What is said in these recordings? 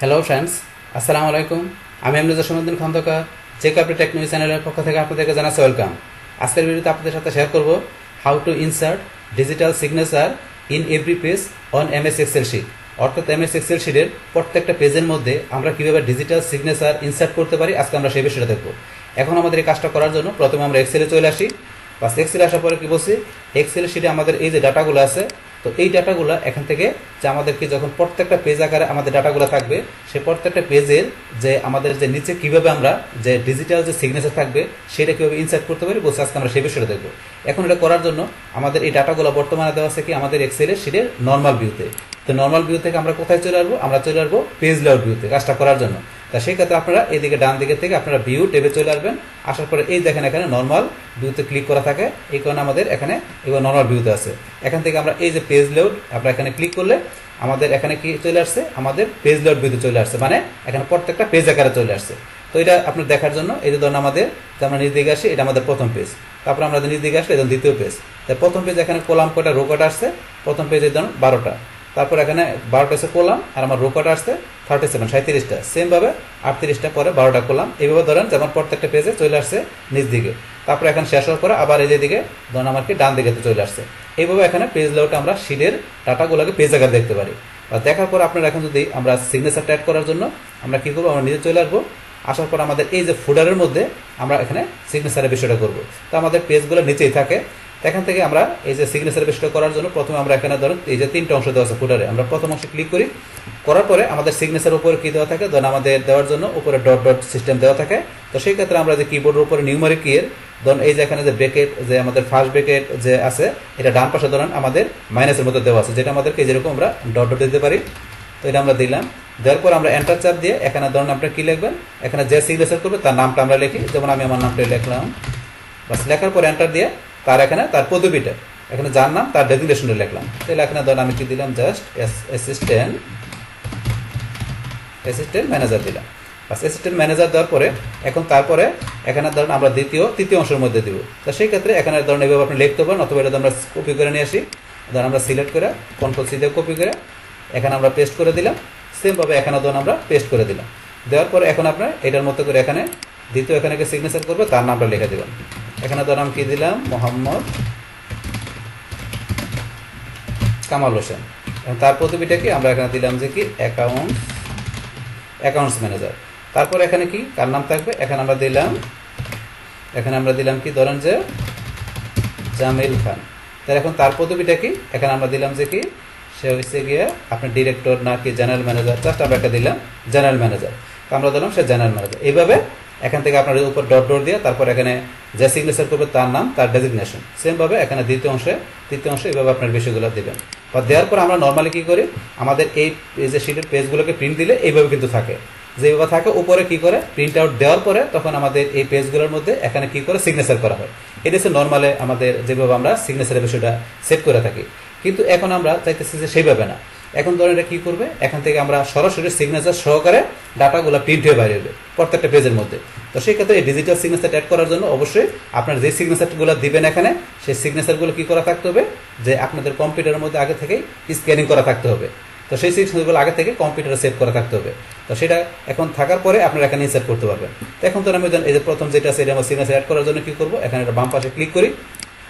Hello friends, আসসালামু আলাইকুম। আমি আমনুজ্জামান সমুদ্দিন খন্দকার, চেক আপডেট টেকনোলজি চ্যানেলের পক্ষ থেকে আপনাদেরকে জানাচ্ছি ওয়েলকাম। আজকের ভিডিওতে আপনাদের সাথে শেয়ার করব how to insert digital signature in every page on MS Excel sheet. অর্থাৎ এমএস এক্সেল শিটের প্রত্যেকটা পেজের মধ্যে আমরা কীভাবে ডিজিটাল সিগনেচার ইনসার্ট করতে পারি, আজকে আমরা সেই বিষয়টা দেখব। এখন আমাদের এই কাজটা করার জন্য প্রথমে আমরা এক্সেলে চলে আসি। বাস এক্সেলে আসার পরে কি বলছি, এক্সেল শিটে আমাদের এই যে ডাটাগুলো আছে, তো এই ডাটাগুলো এখান থেকে যে আমাদেরকে যখন প্রত্যেকটা পেজ আকারে আমাদের ডাটাগুলো থাকবে, সে প্রত্যেকটা পেজের যে আমাদের যে নিচে কিভাবে আমরা যে ডিজিটাল যে সিগনেচার থাকবে সেটা কীভাবে ইনসার্ট করতে পারি বলছি, আজকে আমরা সেই বিষয়টা দেখবো। এখন এটা করার জন্য আমাদের এই ডাটাগুলো বর্তমানে দেওয়া আছে কি আমাদের এক্সেলের শিটের নর্মাল ভিউতে। তো নর্মাল ভিউ থেকে আমরা কোথায় চলে আসবো, আমরা চলে আসবো পেজ লেআউট ভিউতে কাজটা করার জন্য। তা সেই ক্ষেত্রে আপনারা এইদিকে ডান দিকে থেকে আপনারা ভিউ ট্যাবে চলে আসবেন। আসার পরে এই দেখেন এখানে নর্মাল ভিউতে ক্লিক করা থাকে, এই কারণে আমাদের এখানে এবার নর্মাল ভিউতে আছে। এখান থেকে আমরা এই যে পেজ লেআউট আমরা এখানে ক্লিক করলে আমাদের এখানে কি চলে আসছে, আমাদের পেজ লেআউট ভিউতে চলে আসছে, মানে এখানে প্রত্যেকটা পেজ আকারে চলে আসছে। তো এটা আপনার দেখার জন্য এই যে ধরুন আমাদের আমরা নিচ দিকে আসি, এটা আমাদের প্রথম পেজ। তারপর আমরা নিচ দিকে আসলে এটা দ্বিতীয় পেজ। তাই প্রথম পেজ এখানে কলাম কটা রো কটা আসছে, প্রথম পেজে ধরুন 12টা, তারপর এখানে 12টা এসে কলাম, আর আমার রো কটা আসছে 37 37টা, সেমভাবে 38টা পরে 12টা কলাম। এইভাবে ধরেন যেমন প্রত্যেকটা পেজে চলে আসছে নিচ দিকে। তারপর এখানে শেষ হওয়ার পরে আবার এই যে দিকে ধরুন আমার কি ডান দিকে চলে আসছে। এইভাবে এখানে পেজ লেআউটে আমরা শিটের ডাটাগুলোকে পেজ আকারে দেখতে পারি। আর দেখার পর আপনার এখন যদি আমরা সিগনেচার অ্যাড করার জন্য আমরা কি করবো, আমরা নিজে চলে আসবো। আসার পর আমাদের এই যে ফুডারের মধ্যে আমরা এখানে সিগনেচারের বিষয়টা করব। তো আমাদের পেজগুলো নিচেই থাকে। এখান থেকে আমরা এই যে সিগনেচার বিষয়টা করার জন্য প্রথমে আমরা এখানে ধরুন এই যে 3টা অংশ দেওয়া আছে ফুডারে, আমরা প্রথম অংশে ক্লিক করি। করার পরে আমাদের সিগনেচার উপরে কি দেওয়া থাকে, ধরুন আমাদের দেওয়ার জন্য উপরে ডট ডট সিস্টেম দেওয়া থাকে। তো সেই ক্ষেত্রে আমরা যে কিবোর্ডের উপরে নিউমারিক কিয়ের ধরুন এই যে এখানে যে ব্রেকেট যে আমাদের ফার্স্ট ব্রেকেট যে আছে, এটা ডান পাশে ধরুন আমাদের মাইনাসের মধ্যে দেওয়া আছে, যেটা আমাদেরকে যেরকম আমরা ডট ডট দিতে পারি। তো এটা আমরা দিলাম। দেওয়ার পর আমরা এন্টার চাপ দিয়ে এখানে ধরুন আপনারা কি লিখবেন, এখানে যে সিগনেচার করবে তার নামটা আমরা লিখি, যেমন আমি আমার নামটা লিখলাম। বাস লেখার পর এন্টার দিয়ে তার এখানে তার পদবিটা এখানে যার নাম তার ডেজিগনেশনটা লিখলাম। তাহলে এখানে ধরুন আমি কি দিলাম, জাস্ট অ্যাসিস্ট্যান্ট ম্যানেজার দিলাম। বাস অ্যাসিস্ট্যান্ট ম্যানেজার দেওয়ার পরে এখন তারপরে এখানে ধরুন আমরা তৃতীয় অংশের মধ্যে দিব। তো সেই ক্ষেত্রে এখানে ধরুন এইভাবে আপনি লিখতে পারেন, অথবা এটা আমরা কপি করে নিয়ে আসি। ধরুন আমরা সিলেক্ট করে কন্ট্রোল সি দিয়ে কপি করে এখানে আমরা পেস্ট করে দিলাম। সেমভাবে এখানে ধরুন আমরা পেস্ট করে দিলাম। দেওয়ার পরে এখন আপনার এটার মতো করে এখানে দ্বিতীয় এখানে সিগনেচার করবে তার নামটা লিখে দেবেন। এখানে ধরুন আমি কি দিলাম, মোহাম্মদ কামাল হোসেন। তার পদবিটা কি আমরা এখানে দিলাম যে কি অ্যাকাউন্টস ম্যানেজার। তারপর এখানে কি কার নাম থাকবে, এখানে আমরা দিলাম কি ধরেন যে জামিল খান। তাহলে এখন তার পদবিটা কি, এখানে আমরা দিলাম যে কি সে হচ্ছে গিয়ে আপনার ডিরেক্টর নাকি জেনারেল ম্যানেজার, জাস্ট আমরা একটা দিলাম জেনারেল ম্যানেজার। তো আমরা দিলাম সে জেনারেল ম্যানেজার। এইভাবে এখান থেকে আপনার উপর ডট ডট দিয়ে তারপর এখানে যে সিগনেচার করবে তার নাম তার ডেজিগনেশন, সেমভাবে এখানে তৃতীয় অংশে এইভাবে আপনার বিষয়গুলো দেবেন। বা দেওয়ার পর আমরা নর্মালি কী করি, আমাদের এই যে শিটের পেজগুলোকে প্রিন্ট দিলে এইভাবে কিন্তু থাকে, যেভাবে থাকে উপরে কি করে প্রিন্ট আউট দেওয়ার পরে তখন আমাদের এই পেজগুলোর মধ্যে এখানে কি করে সিগনেচার করা হয়। এটা হচ্ছে নর্মালে আমাদের যেভাবে আমরা সিগনেচারের বিষয়টা সেট করে থাকি। কিন্তু এখন আমরা চাইতেছি যে সেইভাবে না। এখন ধরেন এটা কী করবে, এখান থেকে আমরা সরাসরি সিগনেচার সহকারে ডাটাগুলো প্রিন্ট হয়ে বাইরে হবে প্রত্যেকটা পেজের মধ্যে। তো সেই ক্ষেত্রে এই ডিজিটাল সিগনেচার অ্যাড করার জন্য অবশ্যই আপনার যে সিগনেচারগুলো দিবেন এখানে, সেই সিগনেচারগুলো কী করা থাকতে হবে, যে আপনাদের কম্পিউটারের মধ্যে আগে থেকেই স্ক্যানিং করা থাকতে হবে। তো সেই সিগনেচারগুলো আগে থেকে কম্পিউটারে সেভ করা থাকতে হবে। তো সেটা এখন থাকার পরে আপনারা এখানে ইনসার্ট করতে পারবেন। তো এখন তো আমি এই যে প্রথম যেটা আছে এটা আমার সিগনেচার অ্যাড করার জন্য কী করবো, এখানে এটা বাম পাশে ক্লিক করি।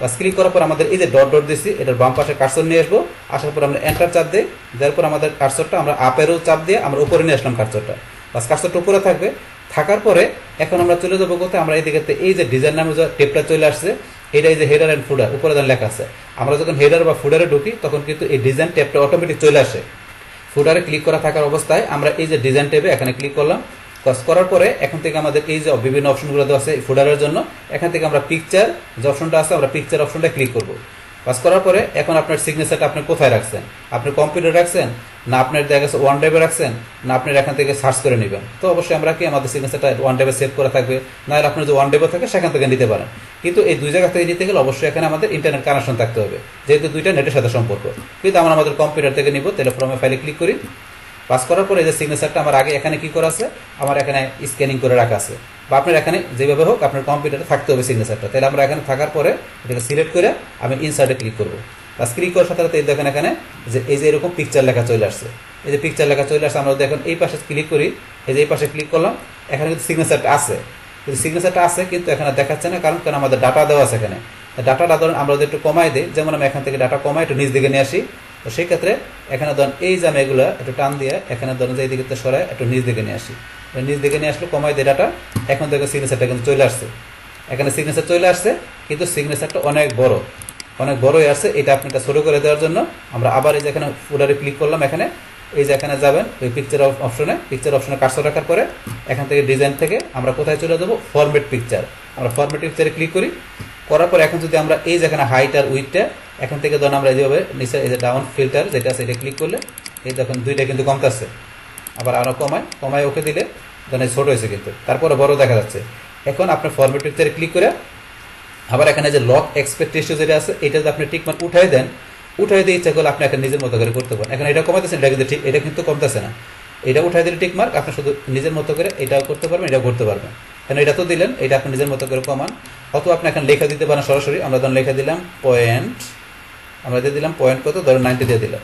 বাস ক্লিক করার পর আমাদের এই যে ডট ডট দিচ্ছি এটার বাম পাশে কার্সর নিয়ে আসবো। আসার পর আমরা এন্টার চাপ দিই, দেওয়ার পর আমাদের কার্সরটা আমরা আপেরও চাপ দিয়ে আমরা উপরে নিয়ে আসলাম কার্সরটা। বাস কার্সরটা উপরে থাকবে। থাকার পরে এখন আমরা চলে যাবো কোথায়, আমরা এই দিকে এই যে ডিজাইন নামে যে টেপটা চলে আসছে, এটা এই যে হেডার অ্যান্ড ফুডার উপরে যেন লেখা আছে, আমরা যখন হেডার বা ফুডারে ঢুকি তখন কিন্তু এই ডিজাইন ট্যাবটা অটোমেটিক চলে আসে। ফুডারে ক্লিক করা থাকার অবস্থায় আমরা এই যে ডিজাইন ট্যাবে এখানে ক্লিক করলাম। করার পরে এখন থেকে আমাদের এই যে বিভিন্ন অপশনগুলো দেওয়া আছে ফুডারের জন্য, এখান থেকে আমরা পিকচার যে অপশনটা আছে আমরা পিকচার অপশনটা ক্লিক করবো। পাস করার পরে এখন আপনার সিগনেচারটা আপনি কোথায় রাখছেন, আপনি কম্পিউটার রাখছেন না আপনার দেখা গেছে ওয়ান ড্রাইভে রাখছেন, না আপনার এখান থেকে সার্চ করে নেবেন। তো অবশ্যই আমরা কি আমাদের সিগনেচারটা ওয়ান ড্রাইভে সেভ করা থাকবে, না হলে আপনার যে ওয়ান ড্রাইভে থাকে সেখান থেকে নিতে পারেন। কিন্তু এই দুই জায়গা থেকে নিতে গেলে অবশ্যই এখানে আমাদের ইন্টারনেট কানেকশন থাকতে হবে, যেহেতু দুইটা নেটের সাথে সম্পর্ক। কিন্তু আমরা আমাদের কম্পিউটার থেকে নিব, তাহলে ফ্রমে ফাইলে ক্লিক করি। পাস করার পরে এই যে সিগনেচারটা আমার আগে এখানে কি করা আছে, আমার এখানে স্ক্যানিং করে রাখা আছে, বা আপনার এখানে যেভাবে হোক আপনার কম্পিউটারে থাকতে হবে সিগনেচারটা। তাহলে আমরা এখানে থাকার পরে এটাকে সিলেক্ট করে আমি ইনসার্টে ক্লিক করবো। বাস ক্লিক করার সাথে সাথে দেখেন এখানে যে এই যে এরকম পিকচার লেখা চলে আসছে। এই যে পিকচার লেখা চলে আসছে। আমরা দেখুন এই পাশে ক্লিক করি, এই যে এই পাশে ক্লিক করলাম, এখানে কিন্তু সিগনেচারটা আছে, কিন্তু সিগনেচারটা আছে কিন্তু এখানে দেখাচ্ছে না, কারণ আমাদের ডাটা দেওয়া আছে এখানে। ডাটাটা ধরুন আমরা যদি একটু কমাই দিই, যেমন আমি এখান থেকে ডাটা কমাই একটু নিচ দিকে নিয়ে আসি, তো সেই ক্ষেত্রে এখানে ধরুন এই যে আমি এগুলো একটু টান দিয়ে এখানে ধরুন যে এই দিকে সরাই একটু নিচ দিকে নিয়ে আসি, নিচ দিকে নিয়ে আসলে কমাই দিই ডাটা, এখন দেখো সিগনেচারটা কিন্তু চলে আসছে। এখানে সিগনেচার চলে আসছে, কিন্তু সিগনেচারটা অনেক বড়, অনেক বড় হয়ে আসছে। এটা আপনাকে ছোট করে দেওয়ার জন্য আমরা আবার এই যে এখানে ফুটারে ক্লিক করলাম, এখানে এই যে এখানে যাবেন ওই পিকচার অপশনে, পিকচার অপশনে কার্সর রাখার পরে এখান থেকে ডিজাইন থেকে আমরা কোথায় চলে যাবো, ফরম্যাট পিকচার। আমরা ফরম্যাট পিকচারে ক্লিক করি, করার পর এখন যদি আমরা এই যে এখানে হাইট আর উইথটা এখান থেকে ধরুন আমরা এইভাবে নিচে এই যে ডাউন ফিল্টার যেটা আছে এটা ক্লিক করলে এই দেখুন দুইটা কিন্তু কমতেছে, আবার আরও কমায় ওকে দিলে ধরেন ছোট হয়েছে কিন্তু তারপরে বড় দেখা যাচ্ছে। এখন আপনার ফরম্যাট পিকচারে ক্লিক করে আবার এখানে যে লক এক্সপেক্ট রেশিও যেটা আছে এটা যদি আপনি টিকমার্ক উঠাই দেন, উঠাই দিয়ে ইচ্ছা করলে আপনি এখন নিজের মতো করে করতে পারেন। এখন এটা কমাতেছেন, এটা কিন্তু ঠিক, এটা কিন্তু কমতেছে না, এটা উঠাই দিলে টিকমার্ক, আপনি শুধু নিজের মতো করে এটাও করতে পারবেন, এটাও করতে পারবেন। কারণ এটা তো দিলেন, এটা আপনি নিজের মতো করে কমান, অথবা আপনি এখন লেখা দিতে পারেন সরাসরি। আমরা ধরুন লেখা দিলাম পয়েন্ট, আমরা দিয়ে দিলাম পয়েন্ট কত, ধরুন 90 দিয়ে দিলাম,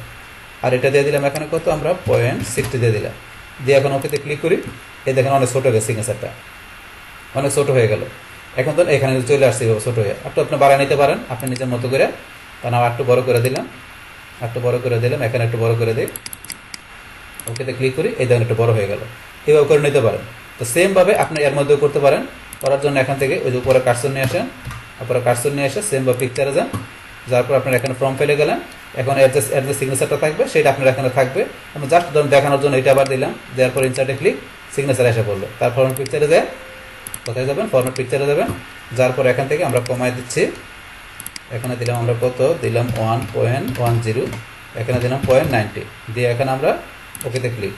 আর এটা দিয়ে দিলাম এখানে কত, আমরা 0.60 দিয়ে দিলাম, দিয়ে এখন ওকেতে ক্লিক করি। এই দেখেন অনেক ছোটো গেছে সিগনেচারটা, অনেক ছোটো হয়ে গেল। এখন তো এখানে চলে আসছে ছোটো হয়ে, একটু আপনি বাড়া নিতে পারেন আপনি নিজের মতো করে, কারণ আমরা একটু বড় করে দিলাম, একটু বড় করে দিলাম, এখানে একটু বড় করে দিই, ওকেতে ক্লিক করি, এই দেখেন একটু বড় হয়ে গেল। এইভাবে করে নিতে পারেন। তো সেমভাবে আপনি এর মধ্যেও করতে পারেন। করার জন্য এখান থেকে ওই যে উপরে কার্সর নিয়ে আসেন, উপরে কার্সর নিয়ে এসে সেমভাবে পিকচারে যান, যার পর আপনার এখানে ফর্ম ফেলে গেলেন। এখন এর যে সিগনেচারটা থাকবে সেটা আপনার এখানে থাকবে। আমি জাস্ট ধরুন দেখানোর জন্য এটা আবার দিলাম, দেওয়ার পর ইনসার্টে ক্লিক, সিগনেচার এসে পড়লো। তার ফর্মেট পিকচারে যায়, কোথায় যাবেন, ফর্মেট পিকচারে যাবেন, যার পর এখান থেকে আমরা কমায় দিচ্ছি, এখানে দিলাম আমরা কত দিলাম 1.10, এখানে দিলাম 0.90 দিয়ে এখানে আমরা ওকেতে ক্লিক,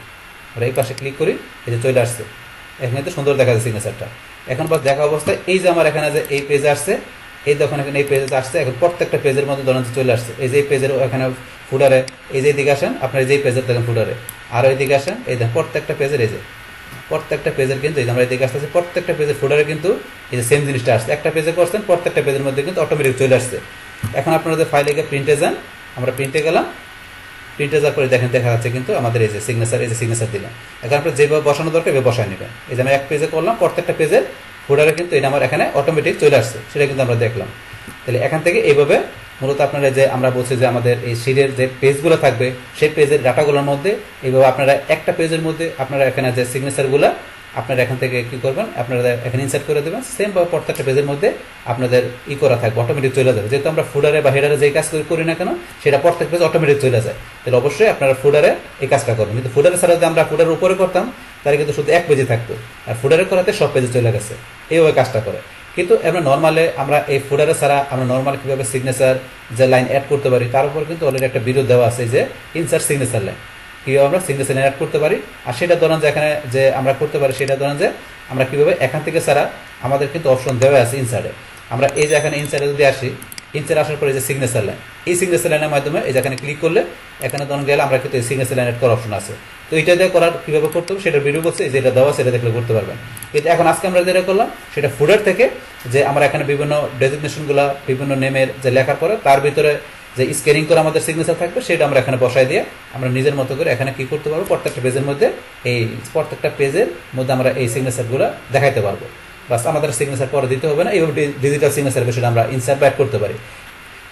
আমরা এই পাশে ক্লিক করি, এই যে চলে আসছে। এখানে তো সুন্দর দেখা যাচ্ছে সিগনেচারটা। এখন পর দেখা অবস্থায় এই যে আমার এখানে যে এই পেজে আসছে, এই দেখুন এখানে এই পেজে আসছে, এখন প্রত্যেকটা পেজের মধ্যে ধরেন চলে আসছে। এই যে এই পেজের এখানে ফুটারে, এই যে দিকে আসেন আপনার এই যে পেজের দেখেন ফুটারে, আর ওই দিকে আসেন, এই দেখেন প্রত্যেকটা পেজের, এই যে প্রত্যেকটা পেজের কিন্তু এই যে আমরা এই দিকে আসতেছি, প্রত্যেকটা পেজের ফুটারে কিন্তু এই যে সেম জিনিসটা আসছে। একটা পেজে করছেন, প্রত্যেকটা পেজের মধ্যে কিন্তু অটোমেটিক চলে আসছে। এখন আপনারা যে ফাইলে গিয়ে প্রিন্টে যান, আমরা প্রিন্টে গেলাম, প্রিন্টে যাওয়ার পরে দেখেন দেখা যাচ্ছে কিন্তু আমাদের এই যে সিগনেচার, এই যে সিগনেচার দিলাম। এখন আপনার যেভাবে বসানো দরকার এভাবে বসায় নেবেন। এই যে আমি এক পেজে করলাম, প্রত্যেকটা পেজের ফুটারে কিন্তু এটা আমার এখানে অটোমেটিক চলে আসছে, সেটা কিন্তু আমরা দেখলাম। তাহলে এখান থেকে এইভাবে মূলত আপনারা যে আমরা বলছি যে আমাদের এই শিটের যে পেজগুলো থাকবে সেই পেজের ডাটাগুলোর মধ্যে এইভাবে আপনারা একটা পেজের মধ্যে আপনারা এখানে যে সিগনেচারগুলো আপনারা এখান থেকে কি করবেন, আপনারা এখানে ইনসার্ট করে দেবেন। সেমভাবে প্রত্যেকটা পেজের মধ্যে আপনাদের করা থাকবে, অটোমেটিক চলে যাবে। যেহেতু আমরা ফুডারে বা হেডারে যেই কাজ করি না কেন সেটা প্রত্যেক পেজ অটোমেটিক চলে যায়, তাহলে অবশ্যই আপনারা ফুডারে এই কাজটা করবেন। কিন্তু ফুডারে ছাড়া যদি আমরা ফুডারের উপরে করতাম তাহলে কিন্তু শুধু এক পেজে থাকতো, আর ফুডারে করাতে সব পেজে চলে গেছে, এইভাবে কাজটা করে। কিন্তু আমরা নর্মালে আমরা এই ফুডারে ছাড়া আমরা নর্মাল কীভাবে সিগনেচার যে লাইন অ্যাড করতে পারি তার উপর কিন্তু অলরেডি একটা ভিডিও দেওয়া আছে, যে ইনসার্ট সিগনেচার লাইন, কীভাবে আমরা সিগনেচার লাইন অ্যাড করতে পারি। আর সেটা ধরেন যে এখানে যে আমরা করতে পারি সেটা ধরেন যে আমরা কীভাবে এখান থেকে ছাড়া আমাদের কিন্তু অপশন দেওয়া আছে ইনসার্টে। আমরা এই যে এখানে ইনসার্টে যদি আসি, ইনসার্ট আসার পরে যে সিগনেচার লাইন, এই সিগনেচার লাইনের মাধ্যমে এই যে এখানে ক্লিক করলে এখানে ধরুন গেলে আমরা কিন্তু এই সিগনেচার লাইন অ্যাড করার অপশন আছে। তো এটা দিয়ে করার কীভাবে করতে হবে সেটা ভিডিও করছে, যেটা দেওয়া সেটা দেখলে করতে পারবেন। কিন্তু এখন আজকে আমরা যেটা করলাম সেটা ফুডার থেকে যে আমরা এখানে বিভিন্ন ডেজিগনেশনগুলো বিভিন্ন নেমের যে লেখার পরে তার ভিতরে যে স্ক্যানিং করে আমাদের সিগনেচার থাকবে সেটা আমরা এখানে বসাই দিয়ে আমরা নিজের মতো করে এখানে কি করতে পারবো, প্রত্যেকটা পেজের মধ্যে এই প্রত্যেকটা পেজের মধ্যে আমরা এই সিগনেচারগুলো দেখাইতে পারবো। বাস আমাদের সিগনেচার পরে দিতে হবে না, এইভাবে ডিজিটাল সিগনেচার বিষয়টা আমরা ইনসার্ট ব্যাক করতে পারি।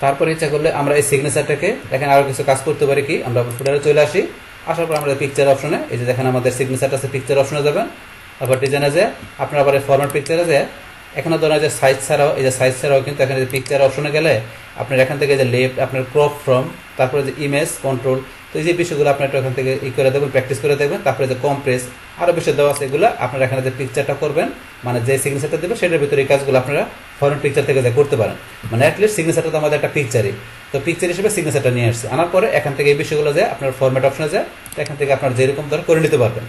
তারপরে ইচ্ছা করলে আমরা এই সিগনেচারটাকে দেখেন আরও কিছু কাজ করতে পারি, কি আমরা ফুটারে চলে আসি, আসার পর আমরা পিকচার অপশনে এই যে দেখেন আমাদের সিগনেচারটা আছে, পিকচার অপশনে যাবেন, তারপর ডিজাইনে যায় আপনার আবার ফরম্যাট পিকচারে যায়। এখানে ধরেন যে সাইজ ছাড়াও এই যে সাইজ ছাড়াও কিন্তু এখানে যে পিকচার অপশনে গেলে আপনার এখান থেকে যে লেফট আপনার ক্রপ ফ্রম, তারপরে যে ইমেজ কন্ট্রোল, তো এই যে বিষয়গুলো আপনার একটু এখান থেকে করে দেবেন, প্র্যাকটিস করে দেখবেন। তারপরে যে কমপ্রেস আরও বিষয় দেওয়া আছে, এগুলো আপনারা এখানে যে পিকচারটা করবেন মানে যে সিগনেচারটা দেবেন সেটার ভিতরে এই কাজগুলো আপনারা ফরম্যাট পিকচার থেকে যা করতে পারেন। মানে অ্যাটলিস্ট সিগনেচারটা তো আমাদের একটা পিকচারই, তো পিকচার হিসেবে সিগনেচারটা নিয়ে আসছে, আনার পরে এখান থেকে এই বিষয়গুলো যায় আপনার ফরম্যাট অপশনে যায়, তো এখান থেকে আপনার যেরকম ধর করে নিতে পারবেন।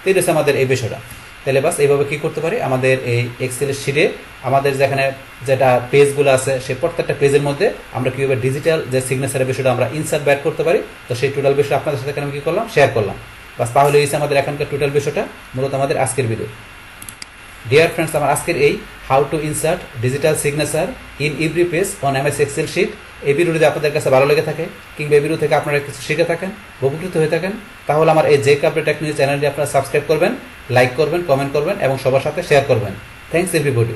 তো এই হচ্ছে আমাদের এই বিষয়টা। তাহলে বাস এইভাবে কী করতে পারি, আমাদের এই এক্সেলের শিটে আমাদের যেখানে যেটা পেজগুলো আছে সেই প্রত্যেকটা পেজের মধ্যে আমরা কীভাবে ডিজিটাল যে সিগনেচারের বিষয়টা আমরা ইনসার্ট ব্যাড করতে পারি, তো সেই টোটাল বিষয় আপনাদের সাথে আমি কী করলাম, শেয়ার করলাম। বাস তাহলে এই আমাদের এখানকার টোটাল বিষয়টা মূলত আমাদের আজকের ভিডিও। ডিয়ার ফ্রেন্ডস, আমার আজকের এই how to insert digital signature in every page on MS Excel sheet এই ভিডিওটি যদি আপনাদের কাছে ভালো লেগে থাকে কিংবা এই ভিডিও থেকে আপনারা কিছু শিখে থাকেন, উপকৃত হয়ে থাকেন, তাহলে আমার এই যে কাপড়ে টেকনোলজি চ্যানেলটি আপনারা সাবস্ক্রাইব করবেন, লাইক করবেন, কমেন্ট করবেন এবং সবার সাথে শেয়ার করবেন। Thanks everybody.